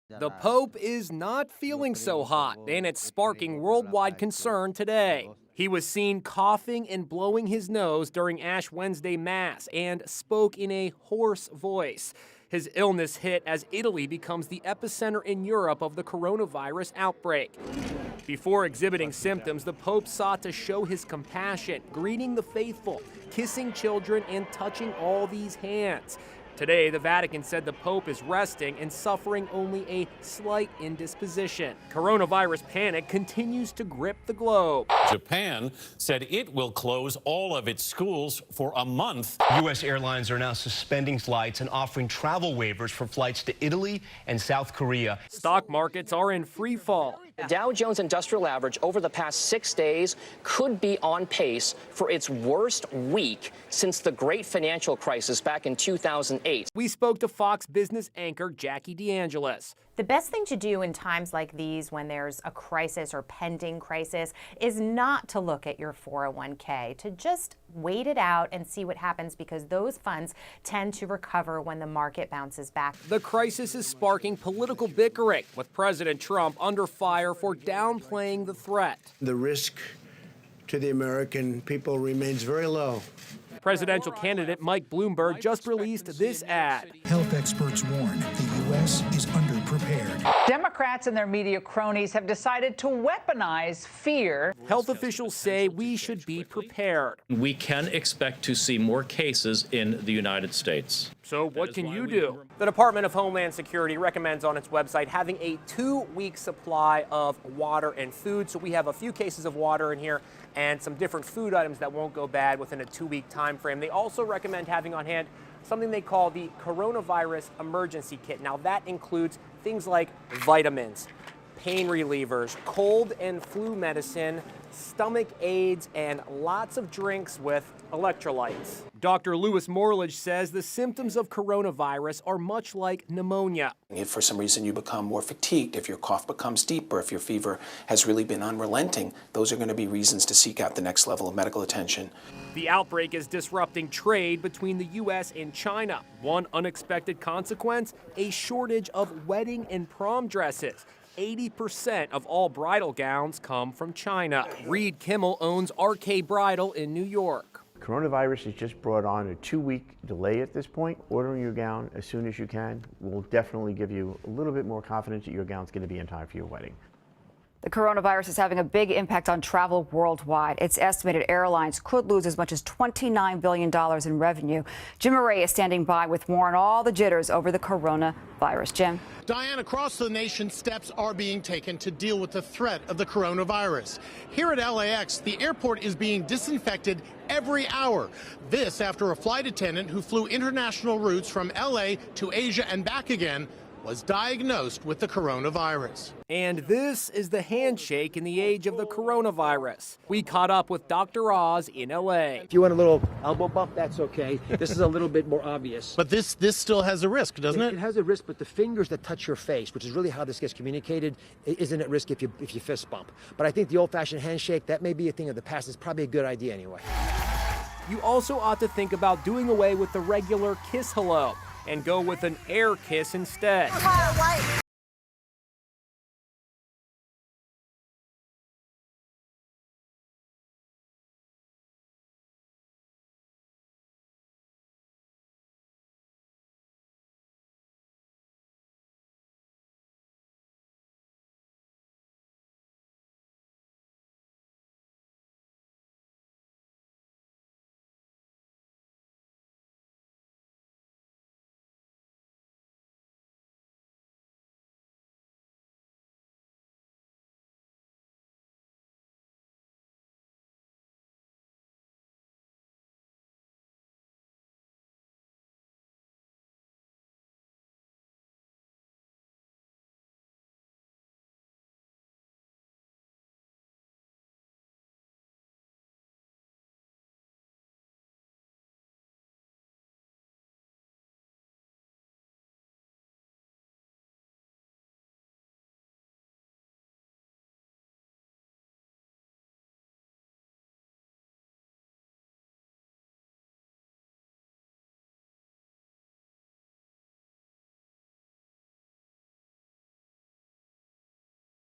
The Pope is not feeling so hot, and it's sparking worldwide concern today. He was seen coughing and blowing his nose during Ash Wednesday Mass and spoke in a hoarse voice. His illness hit as Italy becomes the epicenter in Europe of the coronavirus outbreak. Before exhibiting symptoms, the Pope sought to show his compassion, greeting the faithful, kissing children, and touching all these hands. Today, the Vatican said the Pope is resting and suffering only a slight indisposition. Coronavirus panic continues to grip the globe. Japan said it will close all of its schools for a month. U.S. airlines are now suspending flights and offering travel waivers for flights to Italy and South Korea. Stock markets are in free fall. The Dow Jones Industrial Average over the past 6 days could be on pace for its worst week since the great financial crisis back in 2008. We spoke to Fox Business anchor Jackie DeAngelis. The best thing to do in times like these when there's a crisis or pending crisis is not to look at your 401k, to just wait it out and see what happens, because those funds tend to recover when the market bounces back. The crisis is sparking political bickering, with President Trump under fire for downplaying the threat. The risk to the American people remains very low. Presidential candidate Mike Bloomberg just released this ad. Health experts warn the U.S. is underprepared. Democrats and their media cronies have decided to weaponize fear. Health officials say we should be prepared. We can expect to see more cases in the United States. So what can you do? The Department of Homeland Security recommends on its website having a 2-week supply of water and food. So we have a few cases of water in here and some different food items that won't go bad within a 2-week time frame. They also recommend having on hand something they call the coronavirus emergency kit. Now that includes things like vitamins, pain relievers, cold and flu medicine, stomach aids, and lots of drinks with electrolytes. Dr. Lewis Morledge says the symptoms of coronavirus are much like pneumonia. If for some reason you become more fatigued, if your cough becomes deeper, if your fever has really been unrelenting, those are going to be reasons to seek out the next level of medical attention. The outbreak is disrupting trade between the U.S. and China. One unexpected consequence, a shortage of wedding and prom dresses. 80% of all bridal gowns come from China. Reed Kimmel owns RK Bridal in New York. Coronavirus has just brought on a 2-week delay at this point. Ordering your gown as soon as you can will definitely give you a little bit more confidence that your gown's going to be in time for your wedding. The coronavirus is having a big impact on travel worldwide. It's estimated airlines could lose as much as $29 billion in revenue. Jim Murray is standing by with more on all the jitters over the coronavirus. Jim? Diane, across the nation, steps are being taken to deal with the threat of the coronavirus. Here at LAX, the airport is being disinfected every hour. This after a flight attendant who flew international routes from LA to Asia and back again was diagnosed with the coronavirus. And this is the handshake in the age of the coronavirus. We caught up with Dr. Oz in LA. If you want a little elbow bump, that's okay. This is a little bit more obvious. But this still has a risk, doesn't it? It has a risk, but the fingers that touch your face, which is really how this gets communicated, isn't at risk if you fist bump. But I think the old-fashioned handshake, that may be a thing of the past. It's probably a good idea anyway. You also ought to think about doing away with the regular kiss hello and go with an air kiss instead.